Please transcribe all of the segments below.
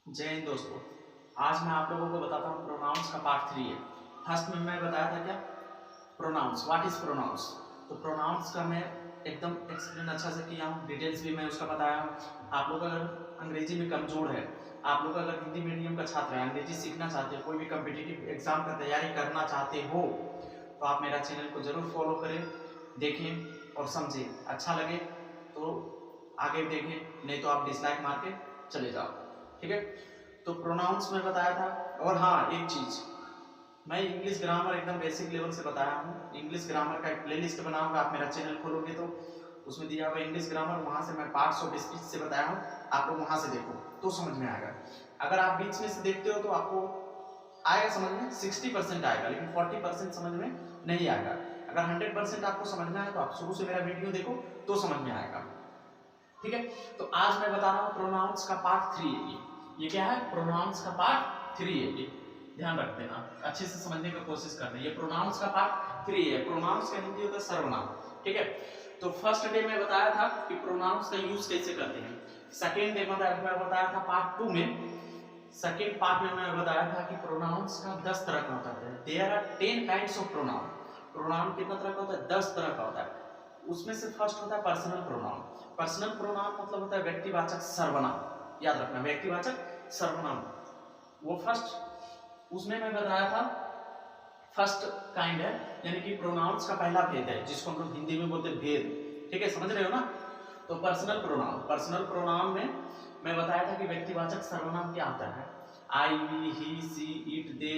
जय हिंद दोस्तों। आज मैं आप लोगों को बताता हूँ प्रोनाउंस का पार्ट 3 है। फर्स्ट में मैं बताया था क्या प्रोनाउंस, व्हाट इज प्रोनाउंस। तो प्रोनाउंस का मैं एकदम एक्सप्लेन अच्छा से किया हूँ, डिटेल्स भी मैं उसका बताया हूँ। आप लोग अगर अंग्रेजी में कमजोर है, आप लोग अगर हिंदी मीडियम का छात्र है, अंग्रेजी सीखना चाहते हो, कोई भी कम्पिटिटिव एग्जाम का तैयारी करना चाहते हो, तो आप मेरा चैनल को जरूर फॉलो करें, देखें और समझें। अच्छा लगे तो आगे देखें, नहीं तो आप डिसलाइक मार के चले जाओ। ठीक है, तो प्रोनाउंस में बताया था। और हाँ, एक चीज मैं इंग्लिश ग्रामर एकदम बेसिक लेवल से बताया हूँ। इंग्लिश ग्रामर का एक प्लेलिस्ट बनाऊंगा, आप मेरा चैनल खोलोगे तो उसमें दिया हुआ इंग्लिश ग्रामर, वहां से मैं पार्ट्स ऑफ स्पीच से बताया हूँ। आप लोग वहां से देखो तो समझ में आएगा। अगर आप बीच में से देखते हो तो आपको आएगा समझ में 60% आएगा, लेकिन 40% समझ में नहीं आएगा। अगर 100% आपको समझना है तो आप शुरू से मेरा वीडियो देखो तो समझ में आएगा। ठीक है, तो आज मैं बता रहा हूँ प्रोनाउंस का पार्ट 3 है। ये क्या है? प्रोनाउंस का पार्ट 3 है। ये ध्यान रख देना, अच्छे से समझने की कोशिश करना। ये प्रोनाउंस का पार्ट 3 है। प्रोनाउंस का हिंदी होता है सर्वनाम। ठीक है, तो फर्स्ट डे में बताया था कि प्रोनाउंस का यूज कैसे करते हैं। सेकेंड डे में मैं बताया था पार्ट 2 में, सेकेंड पार्ट में मैं बताया था कि प्रोनाउंस का 10 तरह का होता है। There are 10 kinds of pronoun. Pronoun कितना तरह का होता है? 10 तरह का होता है। उसमें से फर्स्ट होता है पर्सनल प्रोनाउन। पर्सनल प्रोनाउन मतलब होता है व्यक्तिवाचक सर्वनाम। याद रखना, व्यक्तिवाचक सर्वनाम वो फर्स्ट, उसमें मैं बताया था फर्स्ट काइंड है, यानी कि प्रोनाउंस का पहला भेद है, जिसको हम लोग हिंदी में बोलते हैं भेद। ठीक है, समझ रहे हो ना? तो पर्सनल प्रोनाउन, पर्सनल प्रोनाउन में मैं बताया था कि व्यक्तिवाचक सर्वनाम क्या होता है। आई, वी, ही, सी, इट, दे,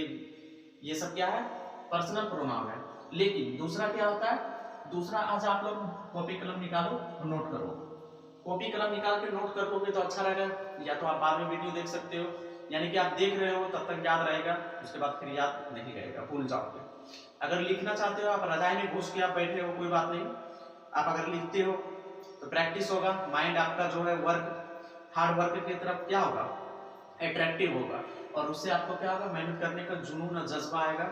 ये सब क्या है? पर्सनल प्रोनाउन है। लेकिन दूसरा क्या होता है? दूसरा, आज आप लोग कॉपी कलम निकालो और नोट करो। कॉपी कलम निकाल के नोट कर लोगे तो अच्छा रहेगा, या तो आप बाद में वीडियो देख सकते हो, यानी कि आप देख रहे हो तब तक याद रहेगा, उसके बाद फिर याद नहीं रहेगा, भूल जाओगे। अगर लिखना चाहते हो, आप रजाई में घुस के आप बैठे हो, कोई बात नहीं, आप अगर लिखते हो तो प्रैक्टिस होगा, माइंड आपका जो है वर्क, हार्ड वर्क की तरफ क्या होगा? अट्रैक्टिव होगा, और उससे आपको क्या होगा? मेहनत करने का जुनून और जज्बा आएगा।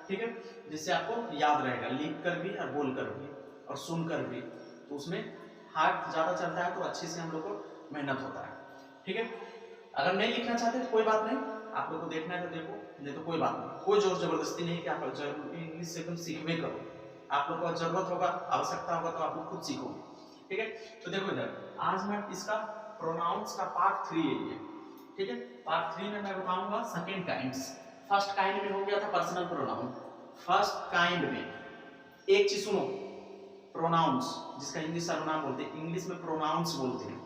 ठीक है, जिससे आपको याद रहेगा, लिख कर भी और बोल कर भी और सुन कर भी। तो उसमें हाथ ज्यादा चलता है तो अच्छे से हम लोग को मेहनत होता है। ठीक है, अगर नहीं लिखना चाहते तो कोई बात नहीं, आप लोग को देखना है तो देखो, नहीं तो कोई बात नहीं। कोई जोर जबरदस्ती नहीं कि आप इंग्लिश से एकदम सीखने करो। आप लोग को जरूरत होगा, आवश्यकता होगा तो आप लोग खुद सीखोगे। ठीक है, तो देखो इधर, आज मैं इसका प्रोनाउंस का पार्ट 3 है ये। ठीक है, पार्ट 3 में मैं बताऊंगा सेकेंड काइंड्स। फर्स्ट काइंड में हो गया था पर्सनल प्रोनाउन। फर्स्ट काइंड में एक चीज सुनो, प्रोनाउंस जिसका हिंदी सर्वनाम बोलते हैं, इंग्लिश में प्रोनाउंस बोलते हैं,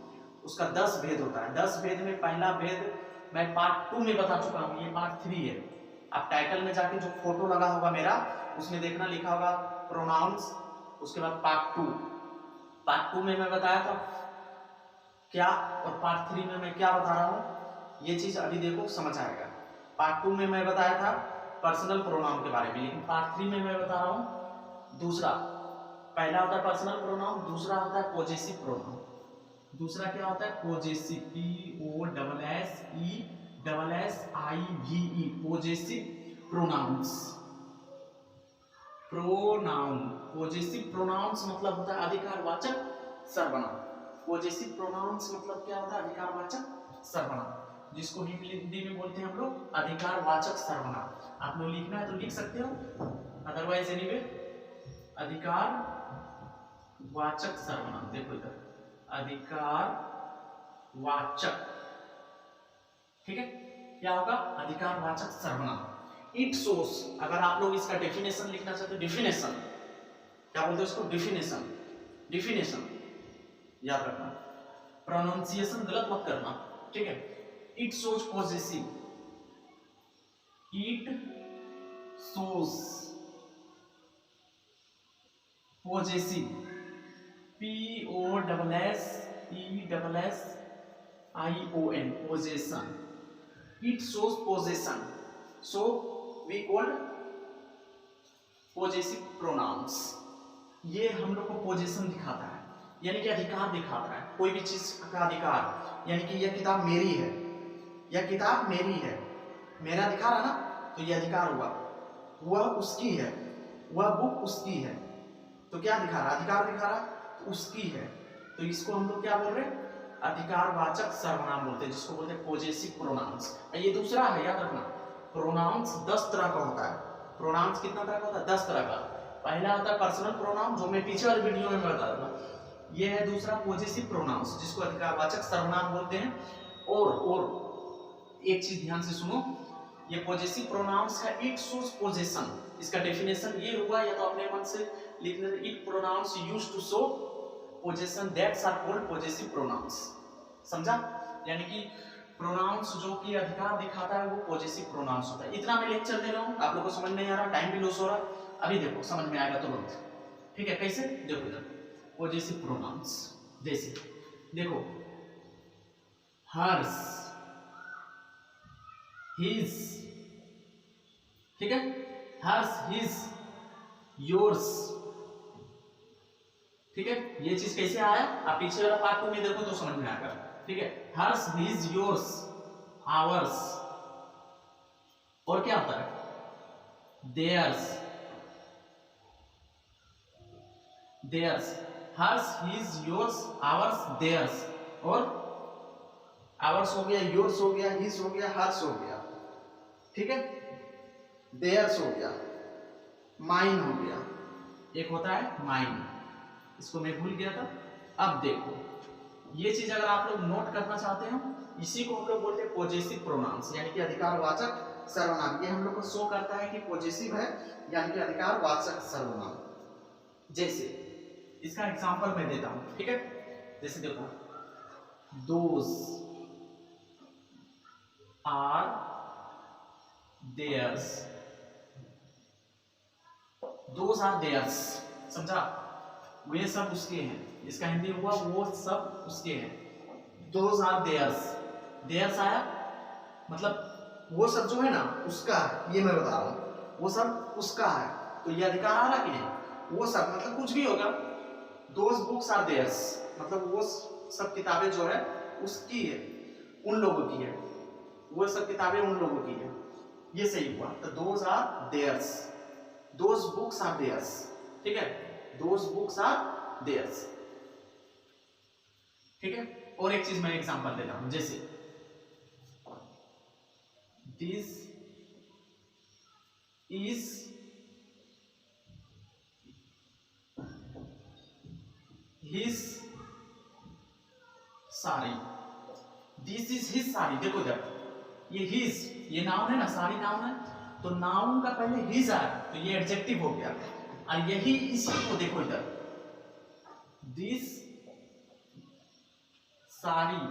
उसका 10 भेद होता है। 10 भेद में पहला भेद मैं पार्ट 2 में बता चुका हूं, ये पार्ट 3 है। आप टाइटल में जाके जो फोटो लगा होगा मेरा, उसमें देखना लिखा होगा प्रोनाउंस, उसके बाद पार्ट 2। पार्ट 2 में मैं बताया था क्या, और पार्ट 3 में मैं क्या बता रहा हूं, ये चीज अभी देखो समझ आएगा। पार्ट 2 में मैं बताया था पर्सनल प्रोनाउन के बारे में, लेकिन पार्ट 3 में मैं बता रहा हूं दूसरा। पहला होता है पर्सनल प्रोनाउन, दूसरा होता है पॉजेसिव प्रोनाउन। दूसरा क्या होता है? Possessive, POSSESSIVE, possessive pronouns. Pronoun, possessive pronouns मतलब होता है अधिकारवाचक सर्वनाम। पॉजेसिव प्रोनाउंस मतलब क्या होता है? अधिकारवाचक सर्वनाम, जिसको हिंदी में बोलते हैं हम लोग अधिकारवाचक सर्वनाम। आप लोग लिखना है तो लिख सकते हो, अदरवाइज एनीवे अधिकार वाचक सर्वनाम। देखो इधर, अधिकार वाचक। ठीक है, क्या होगा? अधिकार वाचक सर्वनाम। इट सोस, अगर आप लोग इसका डेफिनेशन लिखना चाहते हो, डेफिनेशन क्या बोलते हैं उसको? डेफिनेशन, डेफिनेशन याद रखना, प्रोनाउंसिएशन गलत मत करना। ठीक है, it shows possessive, it shows possessive, POSSESSION, possession. It shows possession, so we called possessive pronouns. ये हम लोग को पोजेशन दिखाता है, यानी कि अधिकार दिखाता है, कोई भी चीज का अधिकार। यानी कि यह किताब मेरी है, यह किताब मेरी है, मेरा अधिकार है ना, तो यह अधिकार हुआ। वह उसकी है, वह बुक उसकी है, तो क्या दिखा रहा? अधिकार दिखा रहा, तो उसकी है। तो इसको हम लोग क्या बोल रहे हैं? अधिकारवाचक सर्वनाम बोलते हैं, जिसको बोलते हैं पॉजेसिव प्रोनाउंस। ये दूसरा है, याद रखना, प्रोनाउंस 10 तरह का होता है। प्रोनाउंस कितना तरह का होता है? 10 तरह का। पहला होता है पर्सनल प्रोनाउन, जो मैं पीछे वाली वीडियो में बता दूंगा। ये है दूसरा पॉजेसिव प्रोनाउंस, जिसको अधिकारवाचक सर्वनाम बोलते हैं। और एक चीज ध्यान से सुनो, ये पॉजेसिव प्रोनाउंस है, इट शोज पोजेशन। इसका डेफिनेशन ये हुआ, या तो अपने मन से लिख लेते, it pronouns used to show possession that's are called possessive pronouns. समझा? यानी कि प्रोनाउंस जो कि अधिकार दिखाता है वो पॉजेसिव प्रोनाउंस होता है। इतना मैं लेक्चर दे रहा हूँ, आप लोगों को समझ नहीं आ रहा, टाइम भी लॉस हो रहा है। अभी देखो समझ में आएगा तुरंत। ठीक है, कैसे? देखो इधर पॉजेसिव प्रोनाउंस, जैसे देखो हर्स, हिज, ठीक है, हर्स, हिज, योर्स, ठीक है। ये चीज कैसे आया, आप पीछे वाला पार्ट 2 में देखो तो समझ में आएगा। ठीक है, हर्स, हिज, योर्स, आवर्स, और क्या होता है? Theirs, theirs, hers, his, yours, ours, theirs. और आवर्स हो गया, योर्स हो गया, हिज हो गया, हर्स हो गया, ठीक है, देयर्स हो गया, माइन हो गया, एक होता है माइन, इसको मैं भूल गया था। अब देखो ये चीज अगर आप लोग नोट करना चाहते हो, इसी को हम लोग बोलते हैं पॉजेसिव प्रोनाउंस, यानी कि अधिकारवाचक सर्वनाम। ये हम लोग को शो करता है कि पॉजेसिव है, यानी कि अधिकारवाचक सर्वनाम। जैसे इसका एग्जांपल मैं देता हूं, ठीक है। जैसे देखो, those are theirs, those are theirs, समझा? वे सब उसके हैं। इसका हिंदी हुआ वो सब उसके हैं। दोज आर देयर्स, देयर्स आया मतलब वो सब जो है ना उसका है, ये मैं बता रहा हूं, वो सब उसका है, तो ये अधिकार आ रहा कि नहीं? वो सब मतलब कुछ भी होगा। दोज बुक्स आर देयर्स मतलब वो सब किताबें जो है उसकी है, उन लोगों की है, वो सब किताबें उन लोगों की है, ये सही हुआ। तो those are theirs, those books are theirs, ठीक है, दोज बुक्स आर देयर्स, ठीक है। और एक चीज मैं एग्जांपल देता हूं, जैसे this is his sari, this is his sari. देखो इधर ये हिज, ये नाउन है ना, साड़ी नाउन है, तो नाउन का पहले हिज आया तो ये एडजेक्टिव हो गया। और यही इसी को देखो इधर, दिस साड़ी,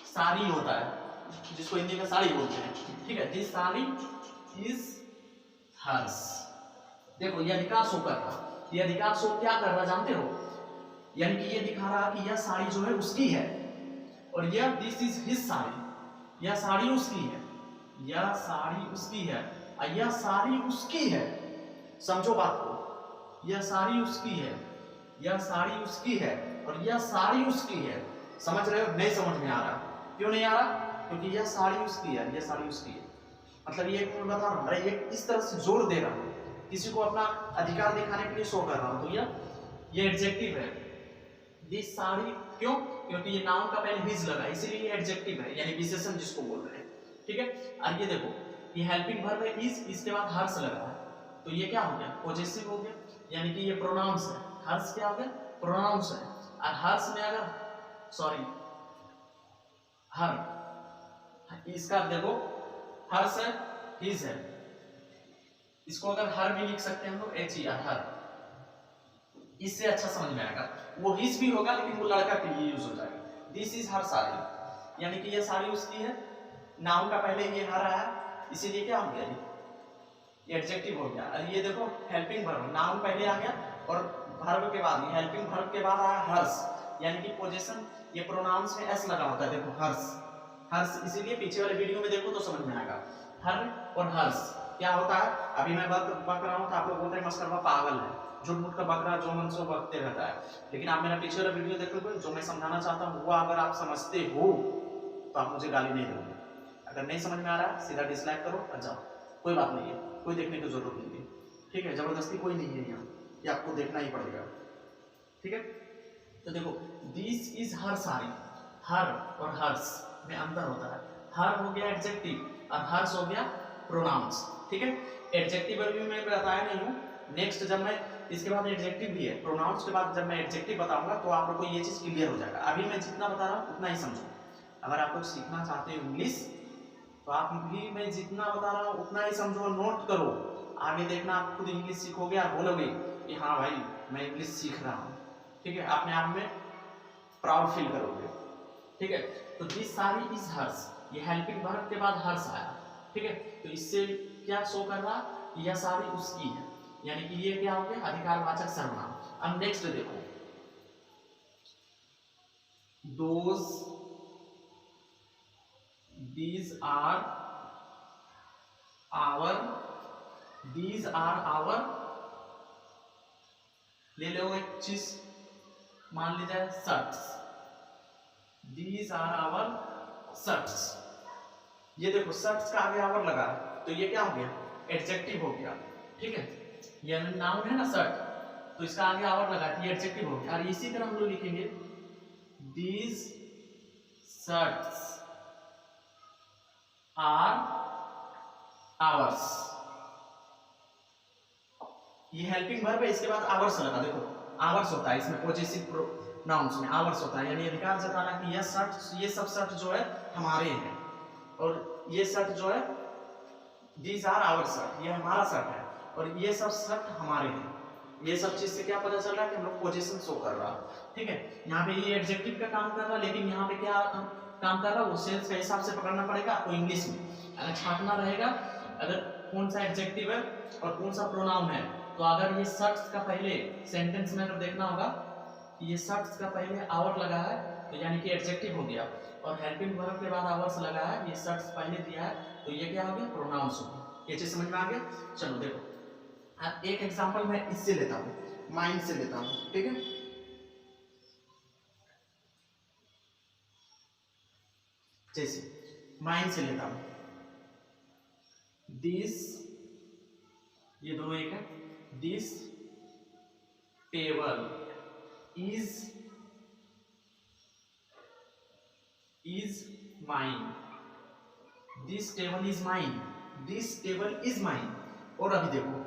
साड़ी होता है जिसको हिंदी में साड़ी बोलते हैं, ठीक है। This sari is hers. देखो ये अधिकार शो कर रहा, ये अधिकार शो क्या कर रहा जानते हो? यानी कि ये दिखा रहा कि यह साड़ी जो है उसकी है, और यह दिस इज हिज साड़ी, यह साड़ी उसकी है, यह साड़ी उसकी है, और यह साड़ी उसकी है। समझो बात को, यह साड़ी उसकी है, यह साड़ी उसकी है, और यह साड़ी उसकी है। समझ रहे हो? नहीं समझ में आ रहा? क्यों नहीं आ रहा? क्योंकि यह साड़ी उसकी है, यह साड़ी उसकी है, मतलब ये मैं बता रहा हूँ, ये इस तरह से जोर दे रहा हूँ, किसी को अपना अधिकार दिखाने के लिए शो कर रहा हूँ। तो ये एडजेक्टिव है, दिस साड़ी। क्यों? क्योंकि ये नाउन का पहले हिज लगा, इसीलिए ये एडजेक्टिव है, यानी विशेषण जिसको बोल रहे हैं, ठीक है। और ये देखो ये हेल्पिंग वर्ब है इज, इसके बाद हर्स लगा है, तो ये क्या हो गया? पॉजेसिव हो गया, यानी कि ये प्रोनाउंस है। हर्स क्या हो गया? प्रोनाउंस है। और हर्स में अगर सॉरी हर, इसका देखो हर्स है, हिज है, इसको अगर हर भी लिख सकते हैं हम लोग, एच ई आर, हर, इससे अच्छा समझ में आएगा। वो हिज भी होगा लेकिन वो लड़का के लिए यूज हो जाएगा। दिस इज हर साड़ी, यानी कि ये साड़ी उसकी है, नाउन का पहले ये हर आया, इसीलिए क्या हो गया? ये एडजेक्टिव हो गया। और ये देखो हेल्पिंग वर्ब, नाउन पहले आ गया और वर्ब के बाद, हेल्पिंग वर्ब के बाद आया हर्स, यानी कि पोजीशन, ये प्रोनाउंस में एस लगा होता है। देखो हर्स, हर्स, इसीलिए पीछे वाले वीडियो में देखो तो समझ में आएगा। हर और हर्स क्या होता है? अभी मैं बात बक रहा हूँ तो आप लोग बोलते हैं मस्करवा पागल है, झूठ मूठ का बकरा जो मन सो बकते रहता है। लेकिन आप मेरा पीछे वाला वीडियो देखोगे, जो मैं समझाना चाहता हूँ वो अगर आप समझते हो तो आप मुझे गाली नहीं दोगे। अगर नहीं समझ में आ रहा सीधा डिसलाइक करो और जाओ, कोई बात नहीं है, कोई देखने की जरूरत नहीं है, ठीक है। जबरदस्ती कोई नहीं है यहाँ, ये आपको देखना ही पड़ेगा, ठीक है। तो देखो दिस इज हर साड़ी, हर और हर्स में अंतर होता है। हर हो गया एडजेक्टिव और हर्स हो गया प्रोनाउंस, ठीक है। एडजेक्टिव अभी मैं बताया नहीं हूँ, नेक्स्ट जब मैं इसके बाद एडजेक्टिव भी है, प्रोनाउंस के बाद जब मैं एडजेक्टिव बताऊंगा तो आप लोग को ये चीज क्लियर हो जाएगा। अभी मैं जितना बता रहा हूँ उतना ही समझो। अगर आप लोग सीखना चाहते हो इंग्लिश तो आप भी मैं जितना बता रहा हूँ उतना ही समझो, नोट करो। आगे देखना आप खुद इंग्लिश सीखोगे और बोलोगे कि हाँ भाई मैं इंग्लिश सीख रहा हूँ, ठीक है। अपने आप में प्राउड फील करोगे, ठीक है। तो दिस साड़ी इज हर्स, ये हेल्पिंग वर्ब के बाद हर्स आया, ठीक है। तो इससे क्या शो कर रहा कि यह साड़ी उसकी है, यानी कि ये क्या हो गया अधिकारवाचक सर्वनाम। अब नेक्स्ट देखो, those, these are our, these are our, ले लो एक चीज मान ली जाए shirts, these are our shirts। ये देखो शर्ट्स का आगे आवर लगा तो ये क्या हो गया एडजेक्टिव हो गया, ठीक है। ये नाउन है ना शर्ट, तो इसका आगे आवर लगा ये एडजेक्टिव हो गया। और इसी तरह हम लोग लिखेंगे these shirts are ours, ये हेल्पिंग वर्ब है, इसके बाद आवर्स लगा। देखो आवर्स होता है इसमें पॉजेसिव प्रोनाउंस में आवर्स होता है, यानी अधिकार जताना कि यह शर्ट, ये सब शर्ट जो है हमारे हैं, और ये शर्ट जो है दीज आर आवर शर्ट, ये हमारा शर्ट है, और ये सब शर्ट हमारे हैं। ये सब चीज से क्या पता चल रहा है कि हम लोग पोजीशन शो कर रहा है, ठीक है। यहाँ पे ये एडजेक्टिव का काम कर रहा है, लेकिन यहाँ पे क्या काम कर रहा है वो सेंस के हिसाब से पकड़ना पड़ेगा आपको इंग्लिश में। अगर छांटना रहेगा अगर कौन सा एडजेक्टिव है और कौन सा प्रोनाउन है, तो अगर ये शर्ट्स का पहले सेंटेंस में अगर देखना होगा कि ये शर्ट्स का पहले आवर लगा है तो यानी कि एडजेक्टिव हो गया, और हेल्पिंग वर्ब के बाद आवर्स लगा है, ये शर्ट्स पहले दिया है तो ये क्या हो गया प्रोनाउंस हो गया। ये चीज समझ में आ गया। चलो देखो एक एग्जांपल मैं इससे लेता हूँ, माइंड से लेता हूँ, ठीक है। जैसे माइंड से लेता हूँ, दिस, ये दोनों एक है, this table is mine, this table is mine, this table is mine. और अभी देखो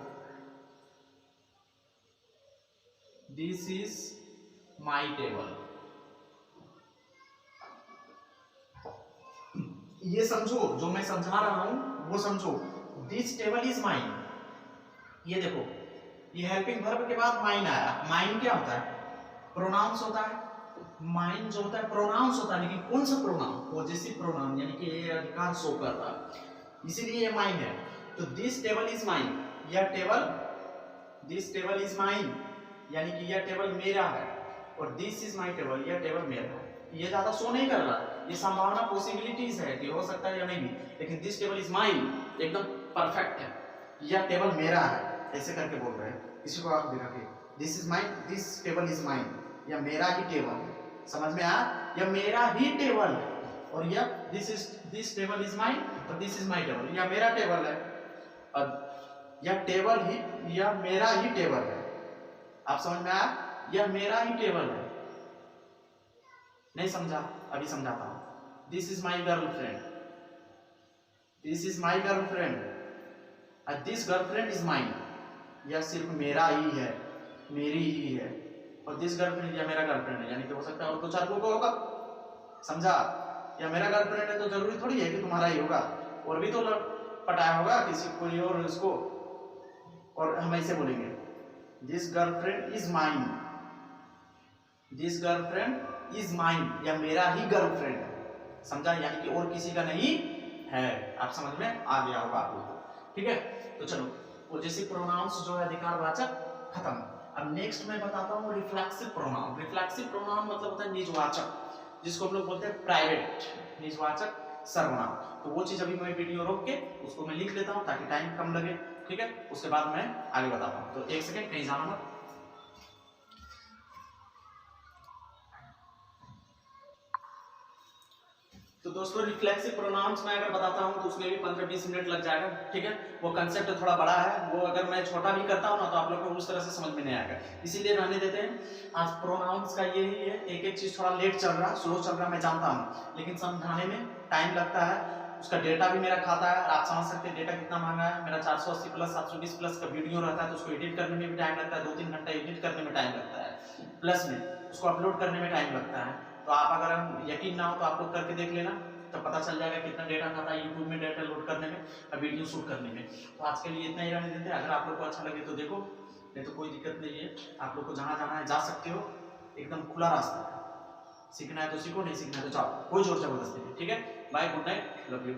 दिस इज माई टेबल, ये समझो जो मैं समझा रहा हूं वो समझो। दिस टेबल इज माइन, ये देखो ये हेल्पिंग वर्ब के बाद माइन आया। माइन क्या होता है प्रोनाउंस होता है, माइन जो होता है प्रोनाउंस होता है, लेकिन कौन सा प्रोनाउन पॉजेसिव प्रोनाउन, यानी कि ये अधिकार शो कर रहा है, इसीलिए ये माइन है। तो दिस टेबल इज माइन, यह table, this table is mine यानी कि यह टेबल मेरा है, और दिस इज माई टेबल, यह टेबल मेरा है। ये ज्यादा शो नहीं कर रहा, ये संभावना पॉसिबिलिटीज है कि हो सकता है या नहीं भी, लेकिन दिस टेबल इज माइन एकदम परफेक्ट है, यह टेबल मेरा है, ऐसे करके बोल रहे हैं। इसी को आप दिखा के this is mine, this table is mine, यह मेरा ही टेबल है। समझ में आया, यह मेरा ही टेबल है, और यह दिस टेबल इज माइन और दिस इज माई टेबल, यह मेरा टेबल है, और यह टेबल ही, यह मेरा ही टेबल है। आप समझ में आया, यह मेरा ही टेबल है। नहीं समझा, अभी समझाता हूं। This is my girlfriend, this is my girlfriend, और दिस गर्लफ्रेंड इज माइन, यह सिर्फ मेरा ही है, मेरी ही है, और दिस गर्लफ्रेंड या मेरा गर्लफ्रेंड है, यानी कि हो सकता है और दो चार लोगों का होगा। समझा, या मेरा गर्लफ्रेंड है तो जरूरी थोड़ी है कि तुम्हारा ही होगा, और भी तो पटाया होगा किसी कोई और उसको। और हम ऐसे बोलेंगे this girlfriend is mine, this girlfriend is mine, या मेरा ही गर्लफ्रेंड है। समझा, यानी कि और किसी का नहीं है। आप समझ में आ गया होगा आप लोगों को, ठीक है। तो चलो पॉजेसिव प्रोनाउंस जो है अधिकारवाचक खत्म। अब नेक्स्ट मैं बताता हूँ रिफ्लेक्सिव प्रोनाउन। रिफ्लेक्सिव प्रोनाउन मतलब होता है निजवाचक, जिसको हम लोग बोलते हैं प्राइवेट, निजवाचक सर्वनाम। तो वो चीज अभी मैं वीडियो रोक के उसको मैं लिख लेता हूँ ताकि टाइम कम लगे, ठीक है। उसके बाद मैं आगे बताता हूँ, तो एक सेकेंड कहीं जाना मत। तो तो दोस्तों रिफ्लेक्सिव प्रोनाउंस मैं अगर बताता हूँ तो उसमें भी 15-20 मिनट लग जाएगा, ठीक है। वो कंसेप्ट थोड़ा बड़ा है, वो अगर मैं छोटा भी करता हूँ ना तो आप लोग को उस तरह से समझ में नहीं आएगा, इसीलिए रहने देते हैं। आज प्रोनाउंस का यही है, एक एक चीज थोड़ा लेट चल रहा, स्लो चल रहा, मैं जानता हूँ, लेकिन समझाने में टाइम लगता है, उसका डेटा भी मेरा खाता है। आप समझ सकते हैं डेटा कितना महंगा है। मेरा 480 प्लस 720 प्लस का वीडियो रहता है, तो उसको एडिट करने में भी टाइम लगता है, 2-3 घंटा एडिट करने में टाइम लगता है, प्लस में उसको अपलोड करने में टाइम लगता है। तो आप अगर यकीन ना हो तो आप लोग करके देख लेना, तो पता चल जाएगा कितना डेटा खाता है यूट्यूब में डेटा लोड करने में और वीडियो शूट करने में। तो आज के लिए इतना ही रहने देते हैं। अगर आप लोग को अच्छा लगे तो देखो, नहीं तो कोई दिक्कत नहीं है। आप लोग को जहाँ जाना है जा सकते हो, एकदम खुला रास्ता है। सीखना है तो सीखो, नहीं सीखना है तो जाओ, कोई जोर जबरदस्ती नहीं, ठीक है। Bye, good night, love you.